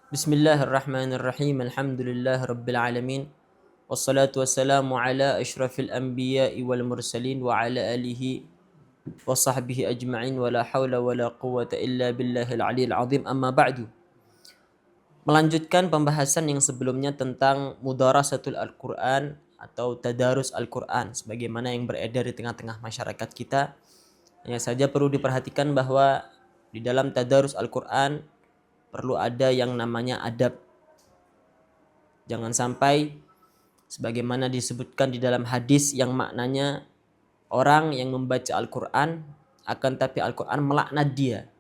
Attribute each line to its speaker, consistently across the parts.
Speaker 1: Bismillahirrahmanirrahim. Alhamdulillah rabbil alamin. Wassalatu wassalamu ala asyrafil anbiya'i wal mursalin wa ala alihi wa sahbihi ajma'in wa la hawla wa la quwwata illa billahil aliyil azim. Amma ba'du. Melanjutkan pembahasan yang sebelumnya tentang mudarasatul Al-Qur'an atau tadarus Al-Qur'an sebagaimana yang beredar di tengah-tengah masyarakat kita. Hanya saja perlu diperhatikan bahwa di dalam tadarus Al-Qur'an perlu ada yang namanya adab. Jangan sampai sebagaimana disebutkan di dalam hadis yang maknanya orang yang membaca Al-Quran akan tapi Al-Quran melaknat dia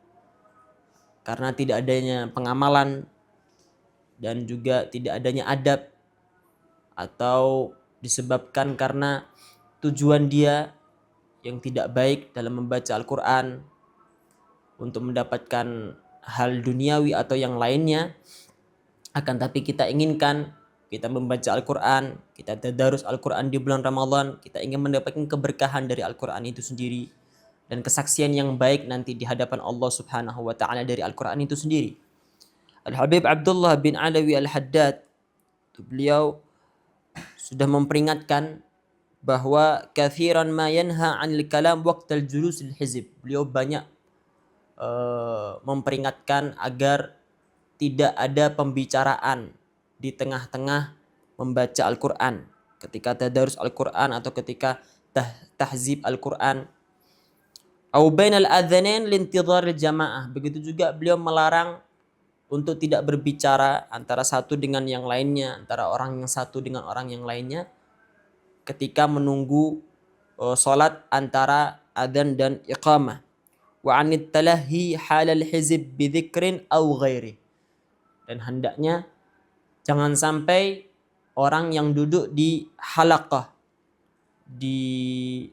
Speaker 1: karena tidak adanya pengamalan dan juga tidak adanya adab, atau disebabkan karena tujuan dia yang tidak baik dalam membaca Al-Quran untuk mendapatkan hal duniawi atau yang lainnya. Akan tapi kita inginkan kita membaca Al-Quran, kita tadarus Al-Quran di bulan Ramadan, kita ingin mendapatkan keberkahan dari Al-Quran itu sendiri dan kesaksian yang baik nanti di hadapan Allah Subhanahu wa taala dari Al-Quran itu sendiri. Al-Habib Abdullah bin Alawi Al-Haddad, beliau sudah memperingatkan bahwa kathiran ma yanha 'anil kalam waqtal julusil hizb. Beliau banyak memperingatkan agar tidak ada pembicaraan di tengah-tengah membaca Al-Quran, ketika tadarus Al-Quran atau ketika tahzib Al-Quran. Au bainal adzanin lintidhar jamaah. Begitu juga beliau melarang untuk tidak berbicara antara satu dengan yang lainnya, antara orang yang satu dengan orang yang lainnya ketika menunggu salat antara adzan dan iqamah. Wa anit talahi halal hizb bi dzikrin au ghairi. Dan hendaknya jangan sampai orang yang duduk di halaqah, di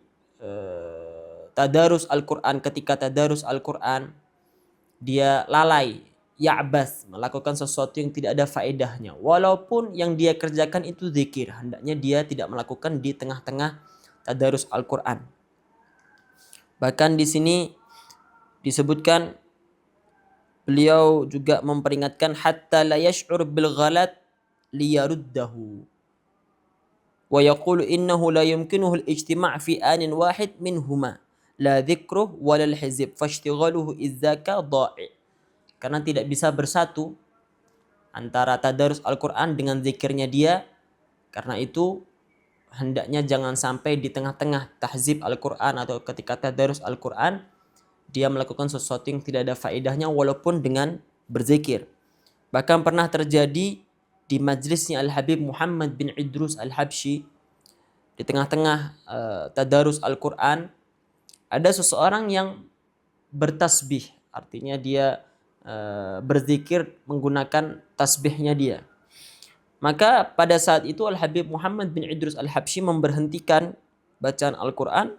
Speaker 1: tadarus Al-Quran, ketika tadarus Al-Quran dia lalai, ya'bas, melakukan sesuatu yang tidak ada faedahnya. Walaupun yang dia kerjakan itu zikir, hendaknya dia tidak melakukan di tengah-tengah tadarus Al-Quran. Bahkan di sini disebutkan, beliau juga memperingatkan hatta la yash'ur bil ghalat liyaruddahu wa yaqulu innahu la yumkinuhu al-ijtima' fi anin wahid minhuma la dzikruh wa lal hizb fashtighaluhu idzaka dha'i. Karena tidak bisa bersatu antara tadarus Al-Quran dengan zikirnya dia, karena itu hendaknya jangan sampai di tengah-tengah tahzib Al-Quran atau ketika tadarus Al-Quran dia melakukan sesuatu yang tidak ada faedahnya walaupun dengan berzikir. Bahkan pernah terjadi di majlisnya Al-Habib Muhammad bin Idrus Al-Habsyi, di tengah-tengah tadarus Al-Quran ada seseorang yang bertasbih, artinya dia berzikir menggunakan tasbihnya dia. Maka pada saat itu Al-Habib Muhammad bin Idrus Al-Habsyi memberhentikan bacaan Al-Quran,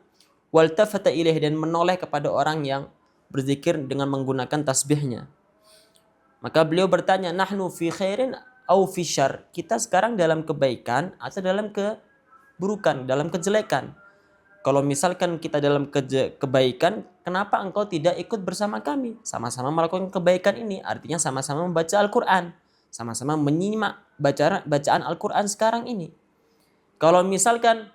Speaker 1: waltafata ilaih, dan menoleh kepada orang yang berzikir dengan menggunakan tasbihnya. Maka beliau bertanya, nahnu fi khairin au fi syarr? Kita sekarang dalam kebaikan atau dalam keburukan, dalam kejelekan? Kalau misalkan kita dalam kebaikan, kenapa engkau tidak ikut bersama kami? Sama-sama melakukan kebaikan ini, artinya sama-sama membaca Al-Quran, sama-sama menyimak bacaan Al-Quran sekarang ini. Kalau misalkan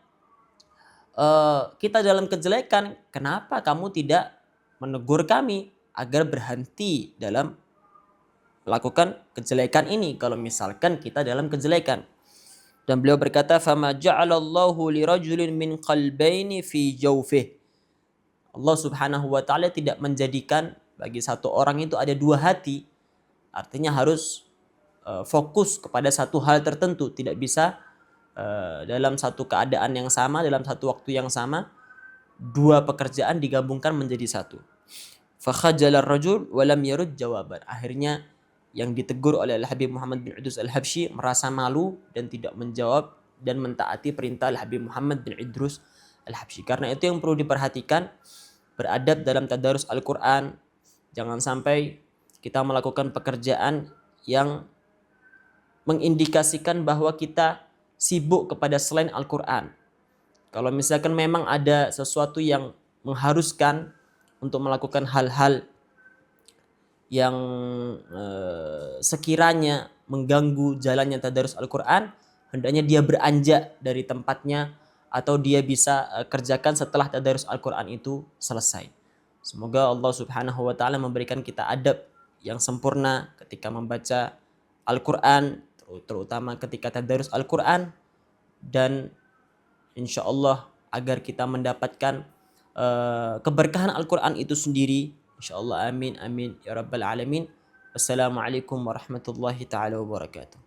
Speaker 1: kita dalam kejelekan, kenapa kamu tidak menegur kami agar berhenti dalam melakukan kejelekan ini kalau misalkan kita dalam kejelekan? Dan beliau berkata, fama ja'alallahu lirajulin min qalbaini fi jawfih. Allah Subhanahu wa taala tidak menjadikan bagi satu orang itu ada dua hati. Artinya harus fokus kepada satu hal tertentu, tidak bisa dalam satu keadaan yang sama, dalam satu waktu yang sama, dua pekerjaan digabungkan menjadi satu. Fakhajala ar-rajul wa lam yarud jawaban. Akhirnya yang ditegur oleh Al-Habib Muhammad bin Idrus Al-Habsyi merasa malu dan tidak menjawab dan mentaati perintah Al-Habib Muhammad bin Idrus Al-Habsyi. Karena itu yang perlu diperhatikan, beradab dalam tadarus Al-Quran. Jangan sampai kita melakukan pekerjaan yang mengindikasikan bahwa kita sibuk kepada selain Al-Quran. Kalau misalkan memang ada sesuatu yang mengharuskan untuk melakukan hal-hal yang sekiranya mengganggu jalannya tadarus Al-Quran, hendaknya dia beranjak dari tempatnya atau dia bisa kerjakan setelah tadarus Al-Quran itu selesai. Semoga Allah Subhanahu wa taala memberikan kita adab yang sempurna ketika membaca Al-Quran, terutama ketika tadarus Al-Quran, dan insya Allah agar kita mendapatkan keberkahan Al-Quran itu sendiri. Insya Allah, amin amin ya rabbal alamin. Wassalamualaikum warahmatullahi taala wabarakatuh.